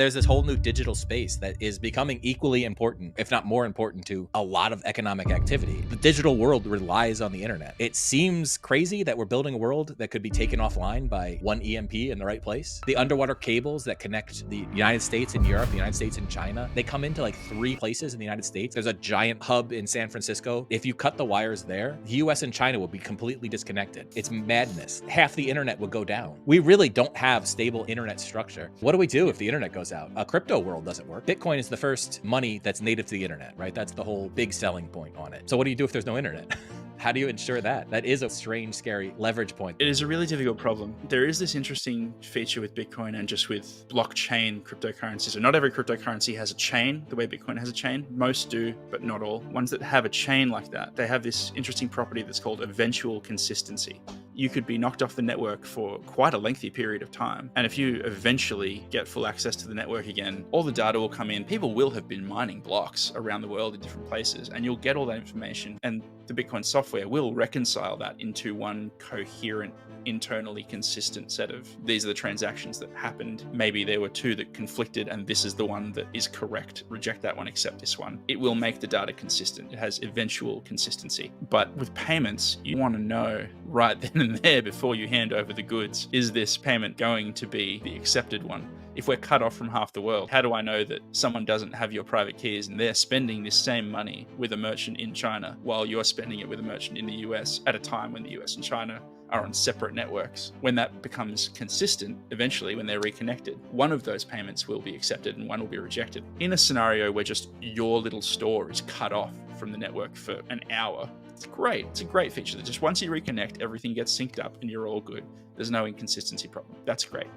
There's this whole new digital space that is becoming equally important, if not more important, to a lot of economic activity. The digital world relies on the internet. It seems crazy that we're building a world that could be taken offline by one EMP in the right place. The underwater cables that connect the United States and Europe, the United States and China, they come into like 3 places in the United States. There's a giant hub in San Francisco. If you cut the wires there, the US and China will be completely disconnected. It's madness. Half the internet would go down. We really don't have stable internet structure. What do we do if the internet goes out? A crypto world doesn't work. Bitcoin is the first money that's native to the internet, right? That's the whole big selling point on it. So what do you do if there's no internet? How do you ensure that? That is a strange, scary leverage point. It is a really difficult problem. There is this interesting feature with Bitcoin and just with blockchain cryptocurrencies. So not every cryptocurrency has a chain the way Bitcoin has a chain. Most do, but not all. Ones that have a chain like that, they have this interesting property that's called eventual consistency. You could be knocked off the network for quite a lengthy period of time. And if you eventually get full access to the network again, all the data will come in. People will have been mining blocks around the world in different places, and you'll get all that information. And the Bitcoin software will reconcile that into one coherent, internally consistent set of, these are the transactions that happened. Maybe there were 2 that conflicted, and this is the one that is correct. Reject that one, accept this one. It will make the data consistent. It has eventual consistency. But with payments, you want to know right then and there before you hand over the goods, is this payment going to be the accepted one? If we're cut off from half the world, how do I know that someone doesn't have your private keys and they're spending this same money with a merchant in China while you're spending it with a merchant in the US at a time when the US and China are on separate networks? When that becomes consistent, eventually when they're reconnected, one of those payments will be accepted and one will be rejected. In a scenario where just your little store is cut off from the network for an hour, it's great. It's a great feature that just once you reconnect, everything gets synced up and you're all good. There's no inconsistency problem. That's great.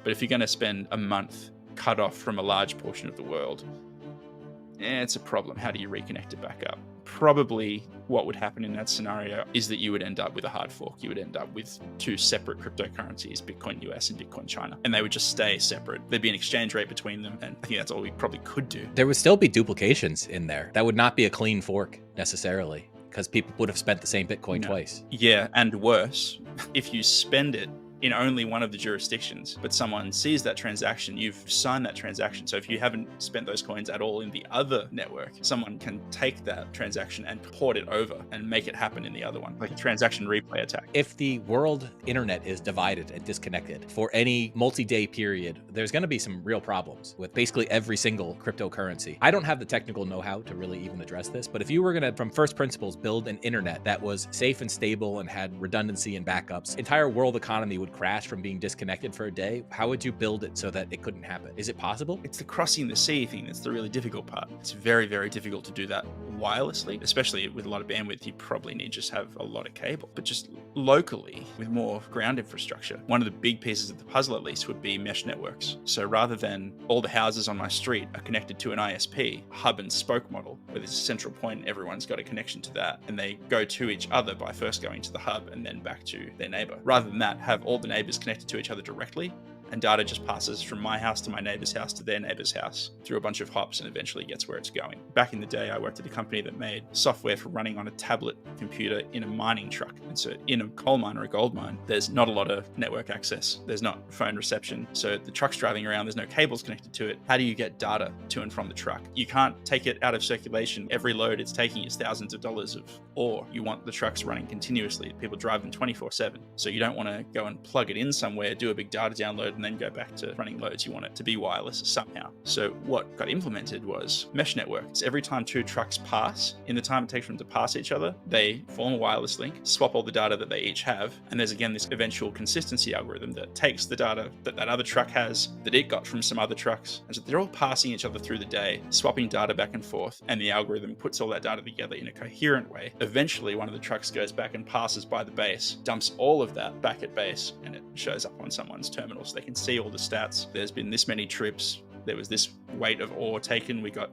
But if you're going to spend a month cut off from a large portion of the world, it's a problem. How do you reconnect it back up? Probably what would happen in that scenario is that you would end up with a hard fork. You would end up with 2 separate cryptocurrencies, Bitcoin US and Bitcoin China, and they would just stay separate. There'd be an exchange rate between them, and I think that's all we probably could do. There would still be duplications in there. That would not be a clean fork necessarily, because people would have spent the same Bitcoin twice. Yeah, and worse, if you spend it in only one of the jurisdictions, but someone sees that transaction, you've signed that transaction. So if you haven't spent those coins at all in the other network, someone can take that transaction and port it over and make it happen in the other one, like a transaction replay attack. If the world internet is divided and disconnected for any multi-day period, there's going to be some real problems with basically every single cryptocurrency. I don't have the technical know-how to really even address this, but if you were going to, from first principles, build an internet that was safe and stable and had redundancy and backups, entire world economy would crash from being disconnected for a day. How would you build it so that it couldn't happen? Is it possible? It's the crossing the sea thing that's the really difficult part. It's very, very difficult to do that wirelessly, especially with a lot of bandwidth. You probably need to just have a lot of cable, but just locally with more ground infrastructure. One of the big pieces of the puzzle, at least, would be mesh networks. So rather than all the houses on my street are connected to an ISP, hub and spoke model, where there's a central point and everyone's got a connection to that, and they go to each other by first going to the hub and then back to their neighbor. Rather than that, have all the neighbors connected to each other directly, and data just passes from my house to my neighbor's house to their neighbor's house through a bunch of hops and eventually gets where it's going. Back in the day, I worked at a company that made software for running on a tablet computer in a mining truck. And so in a coal mine or a gold mine, there's not a lot of network access. There's not phone reception. So the truck's driving around, there's no cables connected to it. How do you get data to and from the truck? You can't take it out of circulation. Every load it's taking is thousands of dollars of ore. You want the trucks running continuously. People drive them 24/7. So you don't want to go and plug it in somewhere, do a big data download, and then go back to running loads. You want it to be wireless somehow. So what got implemented was mesh networks. Every time 2 trucks pass, in the time it takes for them to pass each other, they form a wireless link, swap all the data that they each have, and there's again this eventual consistency algorithm that takes the data that that other truck has, that it got from some other trucks, and so they're all passing each other through the day, swapping data back and forth, and the algorithm puts all that data together in a coherent way. Eventually, one of the trucks goes back and passes by the base, dumps all of that back at base, and it shows up on someone's terminal so they can see all the stats. There's been this many trips, there was this weight of ore taken, we got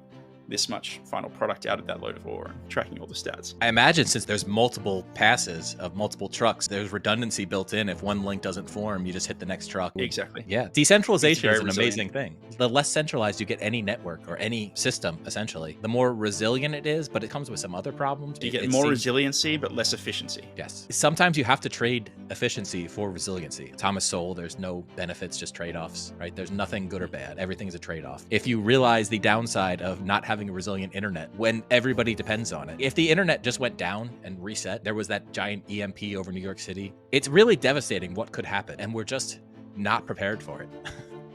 this much final product out of that load of ore, and tracking all the stats. I imagine since there's multiple passes of multiple trucks, there's redundancy built in. If one link doesn't form, you just hit the next truck. Exactly. Yeah. Decentralization is an resilient. amazing thing. The less centralized you get any network or any system, essentially, the more resilient it is, but it comes with some other problems. You get more resiliency, but less efficiency. Yes. Sometimes you have to trade efficiency for resiliency. Thomas Sowell, there's no benefits, just trade-offs, right? There's nothing good or bad. Everything's a trade-off. If you realize the downside of not having a resilient internet when everybody depends on it, if the internet just went down and reset, there was that giant EMP over New York City, it's really devastating what could happen, and we're just not prepared for it.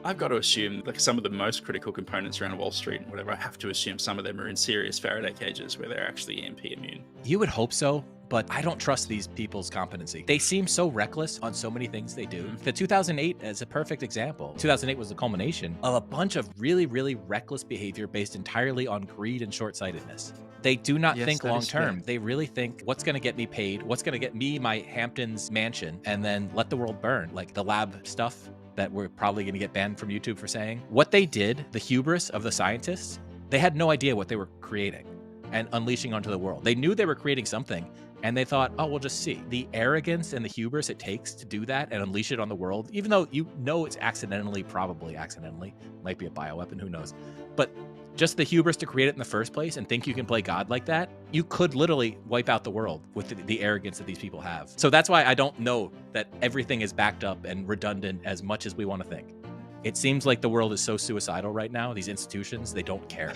I've got to assume, like, some of the most critical components around Wall Street and whatever, I have to assume some of them are in serious Faraday cages where they're actually EMP immune. You would hope so, but I don't trust these people's competency. They seem so reckless on so many things they do. The 2008 is a perfect example. 2008 was the culmination of a bunch of really, really reckless behavior based entirely on greed and short-sightedness. They do not think long-term. They really think, what's going to get me paid? What's going to get me my Hamptons mansion? And then let the world burn, like the lab stuff that we're probably going to get banned from YouTube for saying. What they did, the hubris of the scientists, they had no idea what they were creating and unleashing onto the world. They knew they were creating something, and they thought, oh, we'll just see. The arrogance and the hubris it takes to do that and unleash it on the world, even though you know it's accidentally, probably accidentally, might be a bioweapon, who knows. But just the hubris to create it in the first place and think you can play God like that, you could literally wipe out the world with the arrogance that these people have. So that's why I don't know that everything is backed up and redundant as much as we want to think. It seems like the world is so suicidal right now. These institutions, they don't care.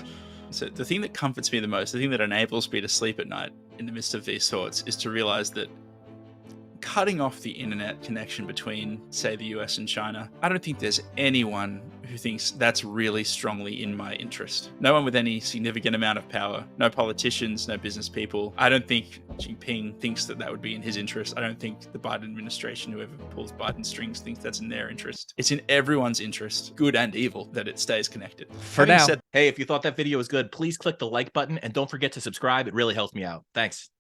So the thing that comforts me the most, the thing that enables me to sleep at night in the midst of these thoughts, is to realize that cutting off the internet connection between, say, the US and China, I don't think there's anyone who thinks that's really strongly in my interest. No one with any significant amount of power, no politicians, no business people. I don't think Jinping thinks that that would be in his interest. I don't think the Biden administration, whoever pulls Biden strings, thinks that's in their interest. It's in everyone's interest, good and evil, that it stays connected. For now, hey, if you thought that video was good, please click the like button and don't forget to subscribe. It really helps me out. Thanks.